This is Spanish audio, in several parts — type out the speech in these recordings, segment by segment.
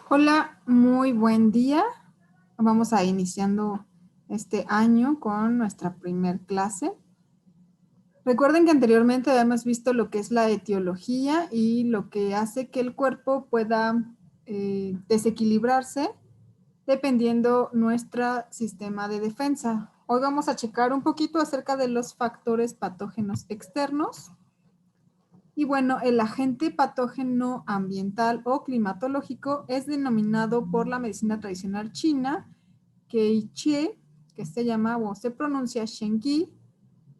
Hola, muy buen día. Vamos a iniciando este año con nuestra primer clase. Recuerden que anteriormente habíamos visto lo que es la etiología y lo que hace que el cuerpo pueda desequilibrarse dependiendo nuestro sistema de defensa. Hoy vamos a checar un poquito acerca de los factores patógenos externos. Y bueno, el agente patógeno ambiental o climatológico es denominado por la medicina tradicional china Keichie, que se llama o se pronuncia Shengi,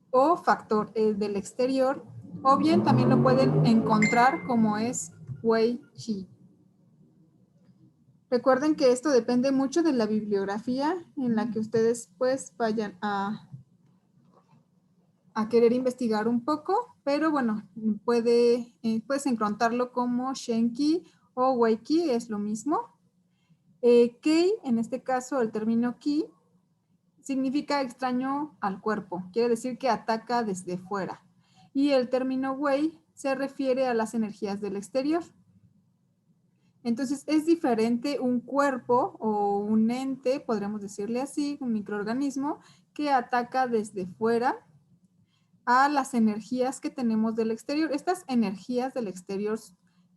o factor del exterior, o bien también lo pueden encontrar como es Wei Qi. Recuerden que esto depende mucho de la bibliografía en la que ustedes pues vayan a querer investigar un poco, pero bueno, puedes encontrarlo como Shenki o Weiki, es lo mismo. Kei, en este caso el término Ki, significa extraño al cuerpo, quiere decir que ataca desde fuera. Y el término Wei se refiere a las energías del exterior. Entonces es diferente un cuerpo o un ente, podríamos decirle así, un microorganismo que ataca desde fuera a las energías que tenemos del exterior. Estas energías del exterior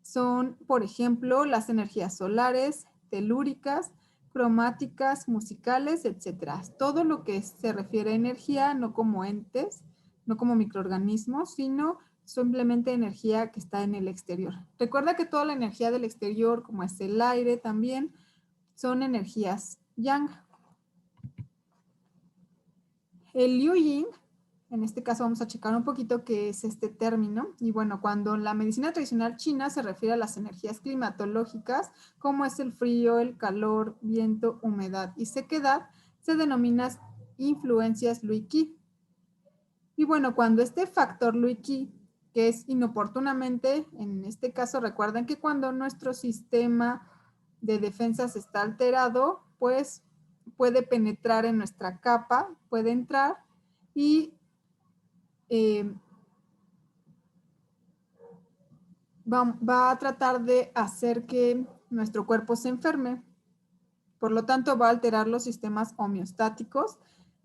son, por ejemplo, las energías solares, telúricas, cromáticas, musicales, etcétera. Todo lo que se refiere a energía, no como entes, no como microorganismos, sino simplemente energía que está en el exterior. Recuerda que toda la energía del exterior, como es el aire también, son energías yang. El Liu Yin, en este caso vamos a checar un poquito qué es este término. Y bueno, cuando la medicina tradicional china se refiere a las energías climatológicas, como es el frío, el calor, viento, humedad y sequedad, se denominan influencias Lui Qi. Y bueno, cuando este factor Lui Qi, que es inoportunamente, en este caso recuerden que cuando nuestro sistema de defensas está alterado, pues puede penetrar en nuestra capa, puede entrar y va a tratar de hacer que nuestro cuerpo se enferme. Por lo tanto, va a alterar los sistemas homeostáticos,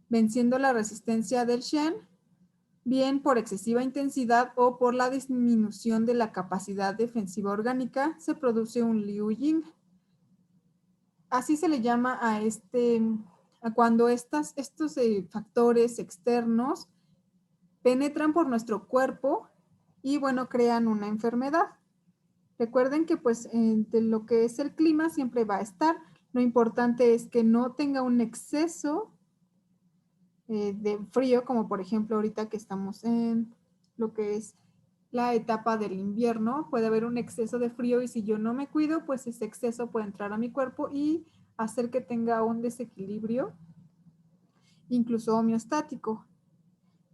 venciendo la resistencia del Shen, bien por excesiva intensidad o por la disminución de la capacidad defensiva orgánica, se produce un Liu Ying. Así se le llama a cuando estos factores externos penetran por nuestro cuerpo y, bueno, crean una enfermedad. Recuerden que pues de lo que es el clima siempre va a estar. Lo importante es que no tenga un exceso de frío, como por ejemplo ahorita que estamos en lo que es la etapa del invierno. Puede haber un exceso de frío y si yo no me cuido, pues ese exceso puede entrar a mi cuerpo y hacer que tenga un desequilibrio, incluso homeostático.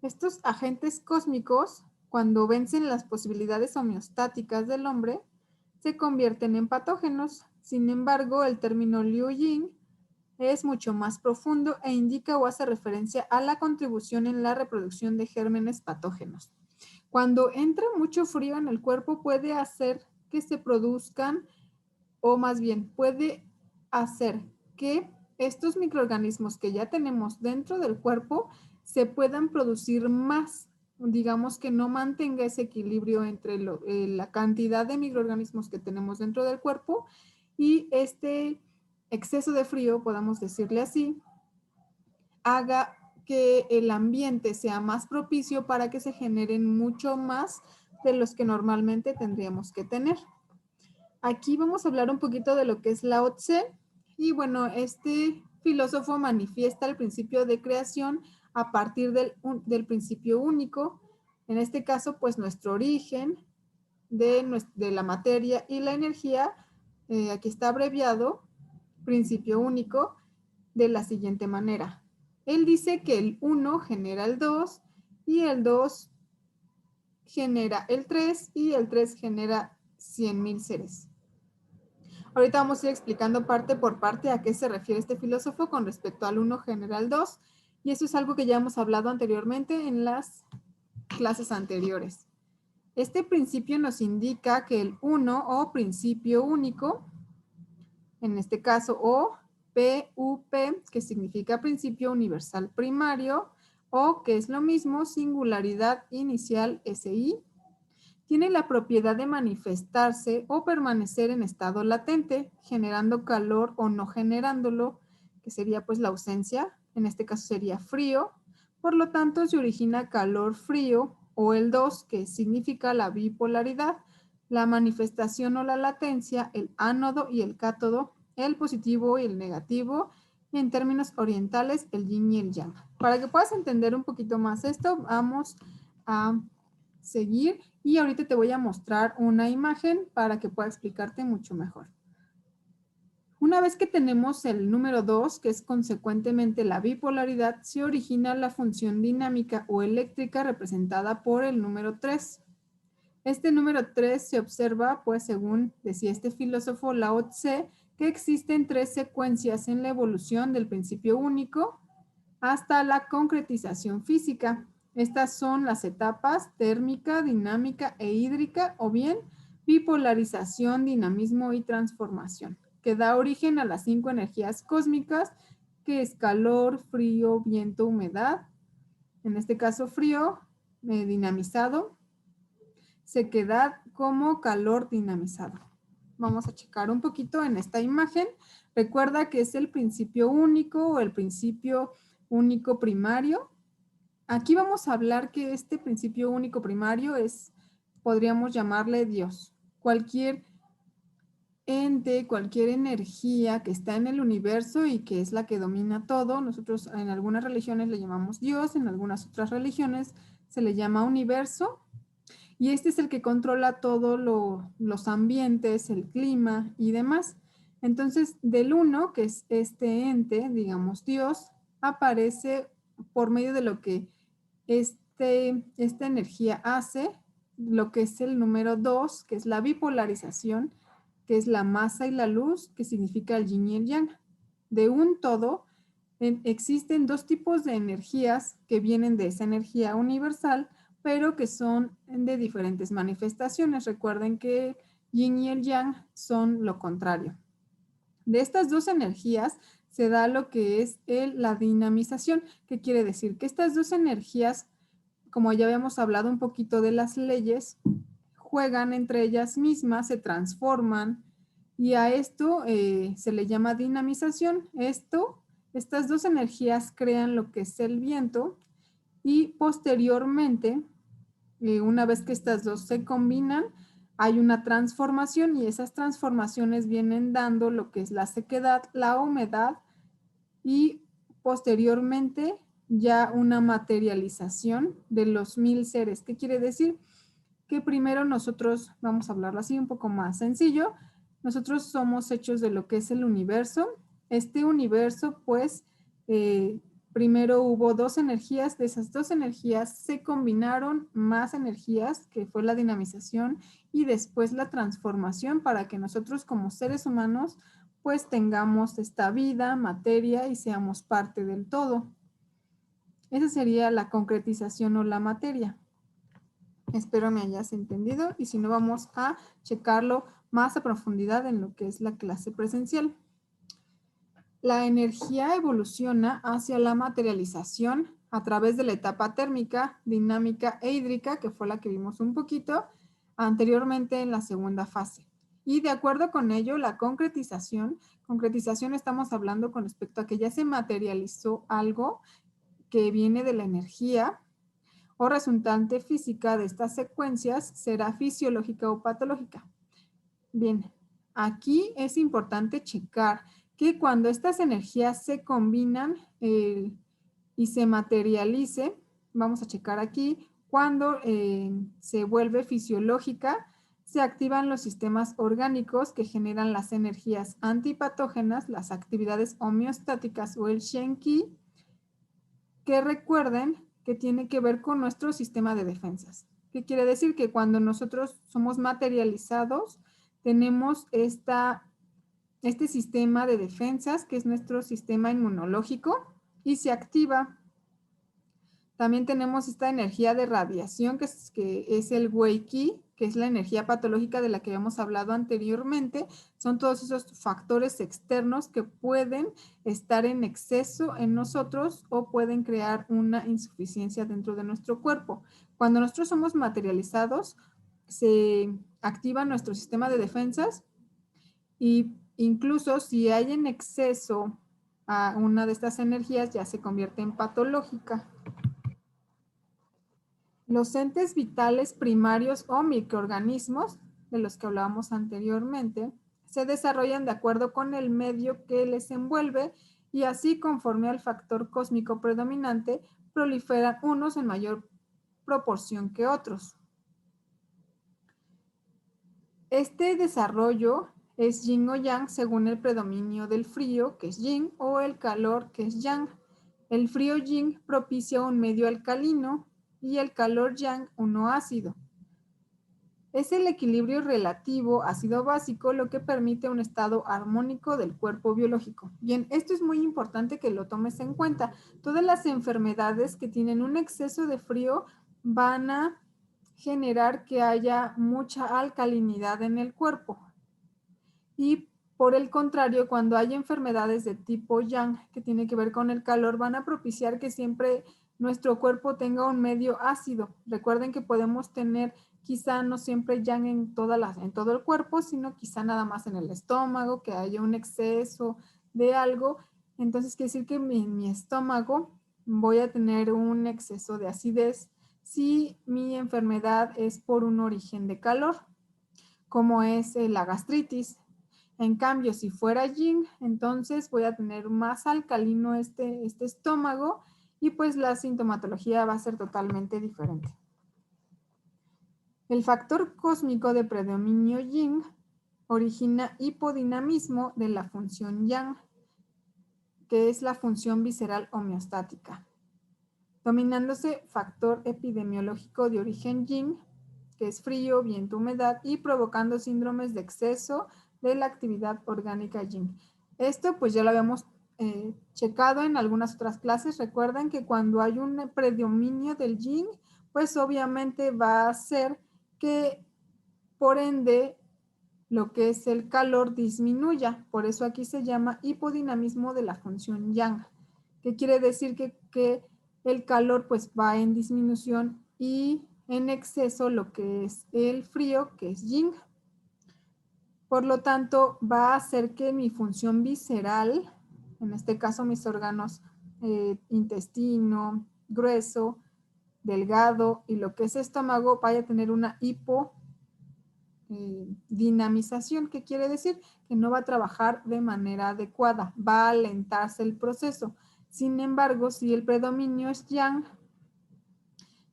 Estos agentes cósmicos, cuando vencen las posibilidades homeostáticas del hombre, se convierten en patógenos. Sin embargo, el término Liu Ying es mucho más profundo e indica o hace referencia a la contribución en la reproducción de gérmenes patógenos. Cuando entra mucho frío en el cuerpo puede hacer que se produzcan, o más bien puede hacer que estos microorganismos que ya tenemos dentro del cuerpo se puedan producir más, digamos que no mantenga ese equilibrio entre la cantidad de microorganismos que tenemos dentro del cuerpo y este exceso de frío, podamos decirle así, haga que el ambiente sea más propicio para que se generen mucho más de los que normalmente tendríamos que tener. Aquí vamos a hablar un poquito de lo que es Lao Tse. Y bueno, este filósofo manifiesta el principio de creación a partir del principio único. En este caso, pues nuestro origen de la materia y la energía, aquí está abreviado, principio único, de la siguiente manera. Él dice que el 1 genera el 2 y el 2 genera el 3 y el 3 genera 100,000 seres. Ahorita vamos a ir explicando parte por parte a qué se refiere este filósofo con respecto al 1 general 2, y eso es algo que ya hemos hablado anteriormente en las clases anteriores. Este principio nos indica que el 1 o principio único en este caso, o PUP, que significa principio universal primario, o que es lo mismo, singularidad inicial SI, tiene la propiedad de manifestarse o permanecer en estado latente, generando calor o no generándolo, que sería pues la ausencia, en este caso sería frío. Por lo tanto, se origina calor-frío o el 2, que significa la bipolaridad, la manifestación o la latencia, el ánodo y el cátodo, el positivo y el negativo, y en términos orientales, el yin y el yang. Para que puedas entender un poquito más esto, vamos a seguir y ahorita te voy a mostrar una imagen para que pueda explicarte mucho mejor. Una vez que tenemos el número 2, que es consecuentemente la bipolaridad, se origina la función dinámica o eléctrica representada por el número 3. Este número 3 se observa, pues según decía este filósofo Lao Tse, que existen 3 secuencias en la evolución del principio único hasta la concretización física. Estas son las etapas térmica, dinámica e hídrica, o bien bipolarización, dinamismo y transformación, que da origen a las 5 energías cósmicas, que es calor, frío, viento, humedad. En este caso frío, dinamizado, sequedad como calor dinamizado. Vamos a checar un poquito en esta imagen. Recuerda que es el principio único o el principio único primario. Aquí vamos a hablar que este principio único primario es, podríamos llamarle Dios. Cualquier ente, cualquier energía que está en el universo y que es la que domina todo. Nosotros en algunas religiones le llamamos Dios, en algunas otras religiones se le llama universo. Y este es el que controla todos los ambientes, el clima y demás. Entonces, del uno, que es este ente, digamos Dios, aparece por medio de lo que esta energía hace, lo que es el número 2, que es la bipolarización, que es la masa y la luz, que significa el yin y el yang. De un todo, existen 2 tipos de energías que vienen de esa energía universal, pero que son de diferentes manifestaciones. Recuerden que yin y el yang son lo contrario. De estas 2 energías se da lo que es la dinamización, que quiere decir que estas 2 energías, como ya habíamos hablado un poquito de las leyes, juegan entre ellas mismas, se transforman y a esto se le llama dinamización. Estas 2 energías crean lo que es el viento y posteriormente, una vez que estas 2 se combinan, hay una transformación y esas transformaciones vienen dando lo que es la sequedad, la humedad y posteriormente ya una materialización de los 1000 seres. ¿Qué quiere decir? Que primero nosotros, vamos a hablarlo así un poco más sencillo, nosotros somos hechos de lo que es el universo. Este universo, pues, primero hubo 2 energías, de esas 2 energías se combinaron más energías, que fue la dinamización, y después la transformación para que nosotros como seres humanos, pues tengamos esta vida, materia y seamos parte del todo. Esa sería la concretización o la materia. Espero me hayas entendido y si no vamos a checarlo más a profundidad en lo que es la clase presencial. La energía evoluciona hacia la materialización a través de la etapa térmica, dinámica e hídrica, que fue la que vimos un poquito anteriormente en la segunda fase. Y de acuerdo con ello, la concretización estamos hablando con respecto a que ya se materializó algo que viene de la energía o resultante física de estas secuencias será fisiológica o patológica. Bien, aquí es importante checar que cuando estas energías se combinan y se materialice, vamos a checar aquí, cuando se vuelve fisiológica, se activan los sistemas orgánicos que generan las energías antipatógenas, las actividades homeostáticas o el Shen Qi, que recuerden que tiene que ver con nuestro sistema de defensas. ¿Qué quiere decir? Que cuando nosotros somos materializados, tenemos este sistema de defensas, que es nuestro sistema inmunológico, y se activa. También tenemos esta energía de radiación, que es el Wei Qi, que es la energía patológica de la que habíamos hablado anteriormente, son todos esos factores externos que pueden estar en exceso en nosotros o pueden crear una insuficiencia dentro de nuestro cuerpo. Cuando nosotros somos materializados, se activa nuestro sistema de defensas y incluso si hay en exceso a una de estas energías, ya se convierte en patológica. Los entes vitales primarios o microorganismos, de los que hablábamos anteriormente, se desarrollan de acuerdo con el medio que les envuelve y así conforme al factor cósmico predominante, proliferan unos en mayor proporción que otros. Este desarrollo es yin o yang según el predominio del frío, que es yin, o el calor, que es yang. El frío yin propicia un medio alcalino y el calor yang uno ácido. Es el equilibrio relativo ácido básico lo que permite un estado armónico del cuerpo biológico. Bien, esto es muy importante que lo tomes en cuenta. Todas las enfermedades que tienen un exceso de frío van a generar que haya mucha alcalinidad en el cuerpo. Y por el contrario, cuando hay enfermedades de tipo yang, que tiene que ver con el calor, van a propiciar que siempre nuestro cuerpo tenga un medio ácido. Recuerden que podemos tener quizá no siempre yang en todo el cuerpo, sino quizá nada más en el estómago, que haya un exceso de algo. Entonces quiere decir que en mi estómago voy a tener un exceso de acidez si mi enfermedad es por un origen de calor, como es la gastritis. En cambio, si fuera yin, entonces voy a tener más alcalino este estómago y pues la sintomatología va a ser totalmente diferente. El factor cósmico de predominio yin origina hipodinamismo de la función yang, que es la función visceral homeostática, dominándose factor epidemiológico de origen yin, que es frío, viento, humedad, y provocando síndromes de exceso de la actividad orgánica yin. Esto pues ya lo habíamos checado en algunas otras clases. Recuerden que cuando hay un predominio del yin, pues obviamente va a hacer que por ende lo que es el calor disminuya. Por eso aquí se llama hipodinamismo de la función yang, que quiere decir que el calor pues va en disminución y en exceso lo que es el frío, que es yin. Por lo tanto, va a hacer que mi función visceral, en este caso mis órganos intestino, grueso, delgado y lo que es estómago, vaya a tener una hipodinamización, que quiere decir que no va a trabajar de manera adecuada, va a alentarse el proceso. Sin embargo, si el predominio es yang,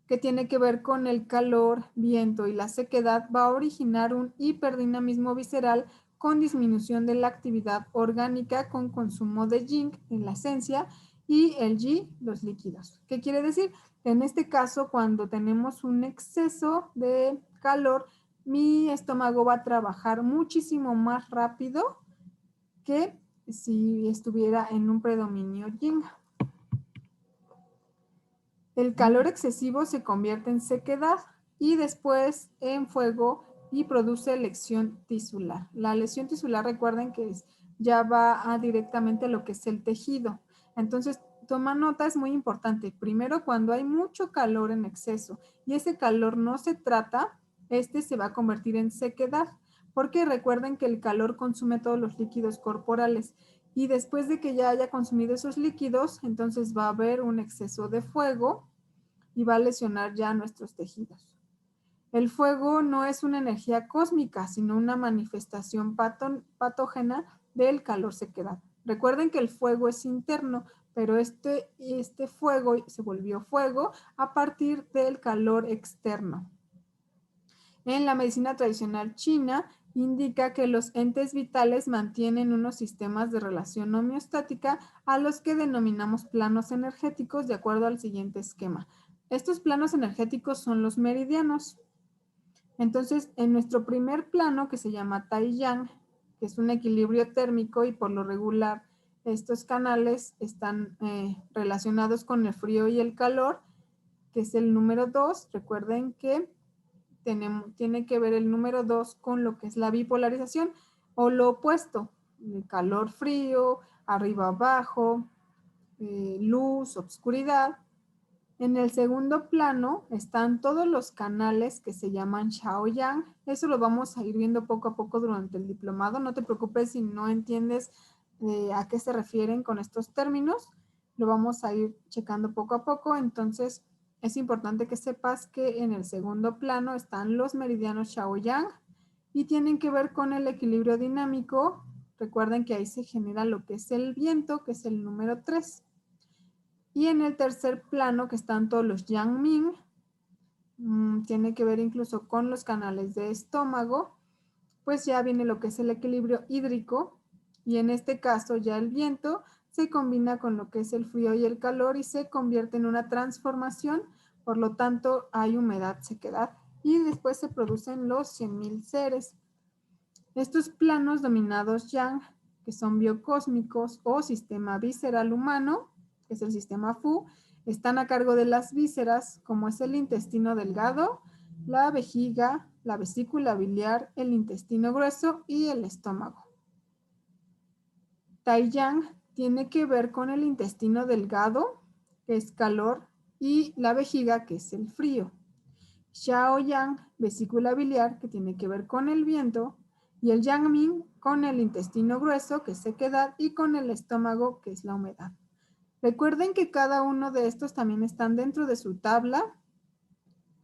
que tiene que ver con el calor, viento y la sequedad, va a originar un hiperdinamismo visceral con disminución de la actividad orgánica con consumo de yin en la esencia y el yi, los líquidos. ¿Qué quiere decir? En este caso, cuando tenemos un exceso de calor, mi estómago va a trabajar muchísimo más rápido que si estuviera en un predominio yin. El calor excesivo se convierte en sequedad y después en fuego y produce lesión tisular. La lesión tisular, recuerden que ya va directamente a lo que es el tejido. Entonces, toma nota, es muy importante. Primero, cuando hay mucho calor en exceso y ese calor no se trata, se va a convertir en sequedad, porque recuerden que el calor consume todos los líquidos corporales. Y después de que ya haya consumido esos líquidos, entonces va a haber un exceso de fuego y va a lesionar ya nuestros tejidos. El fuego no es una energía cósmica, sino una manifestación patógena del calor-sequedad. Recuerden que el fuego es interno, pero este fuego se volvió fuego a partir del calor externo. En la medicina tradicional china, indica que los entes vitales mantienen unos sistemas de relación homeostática a los que denominamos planos energéticos de acuerdo al siguiente esquema. Estos planos energéticos son los meridianos. Entonces, en nuestro primer plano, que se llama Tai-Yang, que es un equilibrio térmico y por lo regular estos canales están relacionados con el frío y el calor, que es el número 2. Recuerden que tiene que ver el número 2 con lo que es la bipolarización o lo opuesto, calor-frío, arriba-abajo, luz, obscuridad. En el segundo plano están todos los canales que se llaman Xiaoyang. Eso lo vamos a ir viendo poco a poco durante el diplomado. No te preocupes si no entiendes a qué se refieren con estos términos. Lo vamos a ir checando poco a poco. Entonces, es importante que sepas que en el segundo plano están los meridianos Xiaoyang y tienen que ver con el equilibrio dinámico. Recuerden que ahí se genera lo que es el viento, que es el número 3. Y en el tercer plano, que están todos los Yangming, tiene que ver incluso con los canales de estómago, pues ya viene lo que es el equilibrio hídrico, y en este caso ya el viento se combina con lo que es el frío y el calor y se convierte en una transformación, por lo tanto hay humedad, sequedad, y después se producen los 100.000 seres. Estos planos dominados Yang, que son biocósmicos o sistema visceral humano, que es el sistema Fu, están a cargo de las vísceras, como es el intestino delgado, la vejiga, la vesícula biliar, el intestino grueso y el estómago. Taiyang tiene que ver con el intestino delgado, que es calor, y la vejiga, que es el frío. Xiaoyang, vesícula biliar, que tiene que ver con el viento, y el Yangming con el intestino grueso, que es sequedad, y con el estómago, que es la humedad. Recuerden que cada uno de estos también están dentro de su tabla,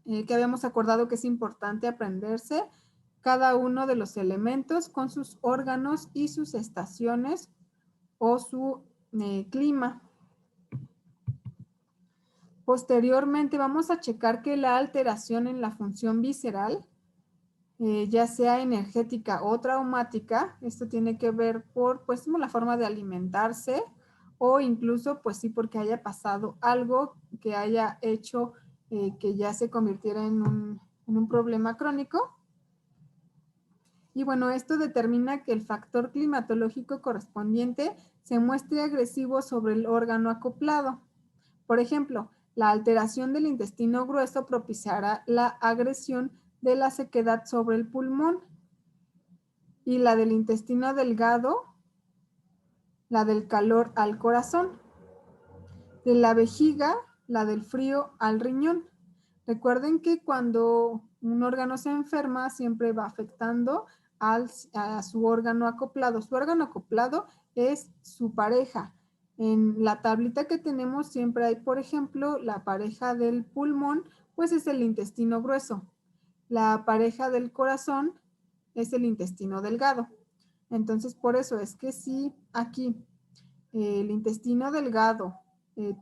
que habíamos acordado que es importante aprenderse cada uno de los elementos con sus órganos y sus estaciones o su clima. Posteriormente vamos a checar que la alteración en la función visceral, ya sea energética o traumática, esto tiene que ver por pues la forma de alimentarse o incluso pues sí porque haya pasado algo que haya hecho que ya se convirtiera en un problema crónico. Y bueno, esto determina que el factor climatológico correspondiente se muestre agresivo sobre el órgano acoplado. Por ejemplo, la alteración del intestino grueso propiciará la agresión de la sequedad sobre el pulmón y la del intestino delgado, la del calor al corazón, de la vejiga, la del frío al riñón. Recuerden que cuando un órgano se enferma siempre va afectando a su órgano acoplado. Su órgano acoplado es su pareja. En la tablita que tenemos siempre hay, por ejemplo, la pareja del pulmón, pues es el intestino grueso. La pareja del corazón es el intestino delgado. Entonces, por eso es que si aquí el intestino delgado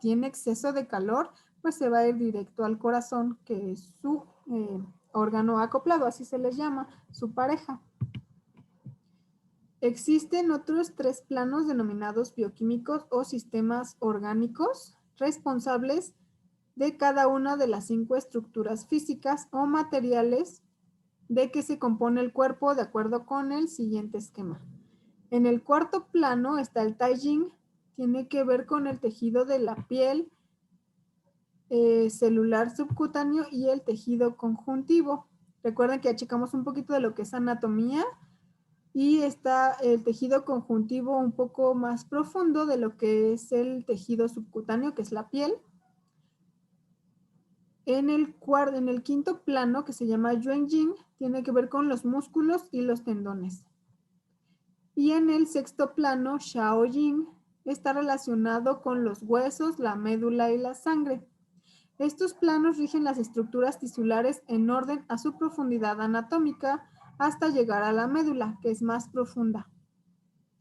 tiene exceso de calor, pues se va a ir directo al corazón, que es su órgano acoplado, así se les llama, su pareja. Existen otros 3 planos denominados bioquímicos o sistemas orgánicos responsables de cada una de las 5 estructuras físicas o materiales de que se compone el cuerpo de acuerdo con el siguiente esquema. En el cuarto plano está el Taiying, tiene que ver con el tejido de la piel, celular subcutáneo y el tejido conjuntivo. Recuerden que ya checamos un poquito de lo que es anatomía y está el tejido conjuntivo un poco más profundo de lo que es el tejido subcutáneo, que es la piel. En el quinto plano, que se llama Yuanjing, tiene que ver con los músculos y los tendones. Y en el sexto plano, Shaoyin, está relacionado con los huesos, la médula y la sangre. Estos planos rigen las estructuras tisulares en orden a su profundidad anatómica hasta llegar a la médula, que es más profunda.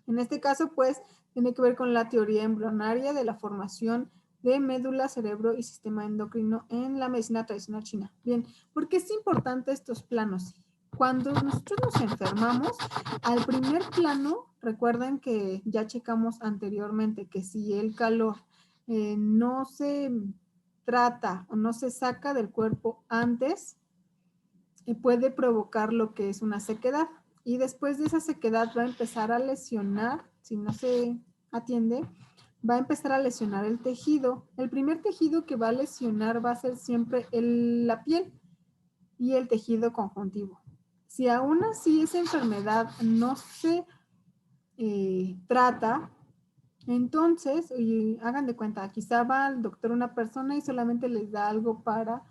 En este caso, pues, tiene que ver con la teoría embrionaria de la formación de médula, cerebro y sistema endocrino en la medicina tradicional china. Bien, ¿por qué es importante estos planos? Cuando nosotros nos enfermamos, al primer plano, recuerden que ya checamos anteriormente que si el calor no se trata o no se saca del cuerpo antes, puede provocar lo que es una sequedad. Y después de esa sequedad va a empezar a lesionar, si no se atiende, va a empezar a lesionar el tejido. El primer tejido que va a lesionar va a ser siempre la piel. y el tejido conjuntivo. Si aún así esa enfermedad no se trata, entonces, hagan de cuenta, quizá va al doctor una persona y solamente les da algo para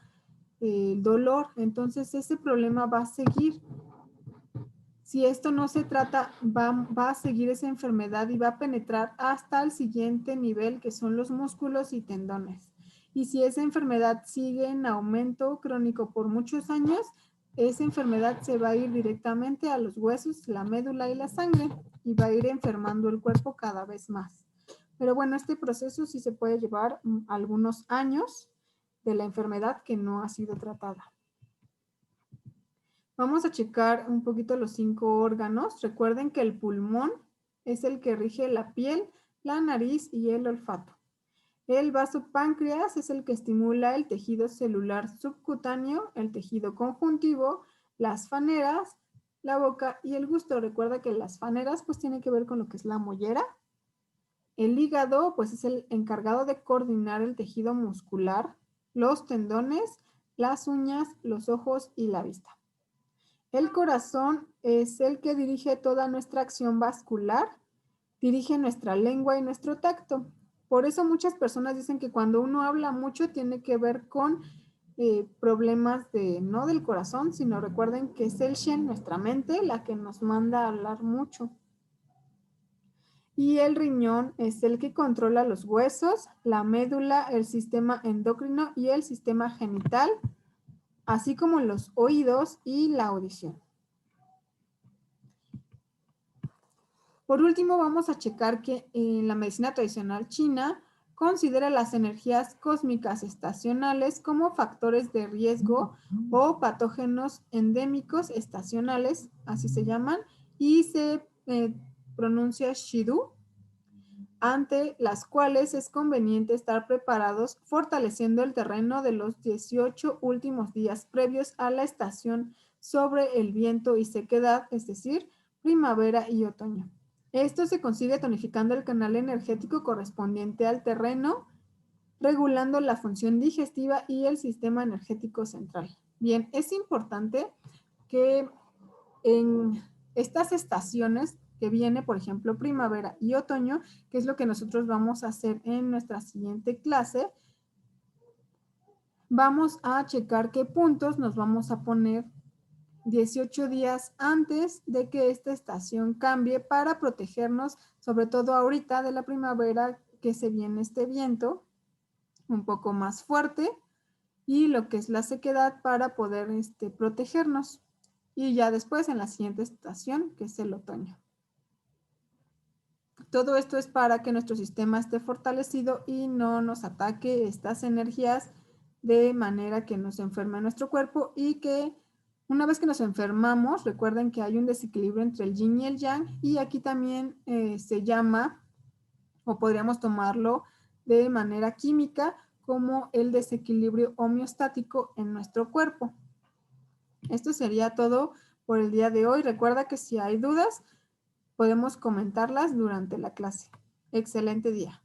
el dolor, entonces ese problema va a seguir. Si esto no se trata, va a seguir esa enfermedad y va a penetrar hasta el siguiente nivel, que son los músculos y tendones. Y si esa enfermedad sigue en aumento crónico por muchos años, esa enfermedad se va a ir directamente a los huesos, la médula y la sangre y va a ir enfermando el cuerpo cada vez más. Pero bueno, este proceso sí se puede llevar algunos años de la enfermedad que no ha sido tratada. Vamos a checar un poquito los 5 órganos. Recuerden que el pulmón es el que rige la piel, la nariz y el olfato. El vaso páncreas es el que estimula el tejido celular subcutáneo, el tejido conjuntivo, las faneras, la boca y el gusto. Recuerda que las faneras pues tienen que ver con lo que es la mollera. El hígado pues es el encargado de coordinar el tejido muscular, los tendones, las uñas, los ojos y la vista. El corazón es el que dirige toda nuestra acción vascular, dirige nuestra lengua y nuestro tacto. Por eso muchas personas dicen que cuando uno habla mucho tiene que ver con problemas no del corazón, sino recuerden que es el Shen, nuestra mente, la que nos manda a hablar mucho. Y el riñón es el que controla los huesos, la médula, el sistema endocrino y el sistema genital, así como los oídos y la audición. Por último, vamos a checar que la medicina tradicional china considera las energías cósmicas estacionales como factores de riesgo o patógenos endémicos estacionales, así se llaman, y se pronuncia Shidu, ante las cuales es conveniente estar preparados fortaleciendo el terreno de los 18 últimos días previos a la estación sobre el viento y sequedad, es decir, primavera y otoño. Esto se consigue tonificando el canal energético correspondiente al terreno, regulando la función digestiva y el sistema energético central. Bien, es importante que en estas estaciones que viene, por ejemplo, primavera y otoño, que es lo que nosotros vamos a hacer en nuestra siguiente clase, vamos a checar qué puntos nos vamos a poner 18 días antes de que esta estación cambie para protegernos, sobre todo ahorita de la primavera, que se viene este viento un poco más fuerte, y lo que es la sequedad para poder protegernos. Y ya después en la siguiente estación, que es el otoño. Todo esto es para que nuestro sistema esté fortalecido y no nos ataque estas energías de manera que nos enferme nuestro cuerpo, y que una vez que nos enfermamos, recuerden que hay un desequilibrio entre el yin y el yang, y aquí también se llama, o podríamos tomarlo de manera química, como el desequilibrio homeostático en nuestro cuerpo. Esto sería todo por el día de hoy. Recuerda que si hay dudas, podemos comentarlas durante la clase. Excelente día.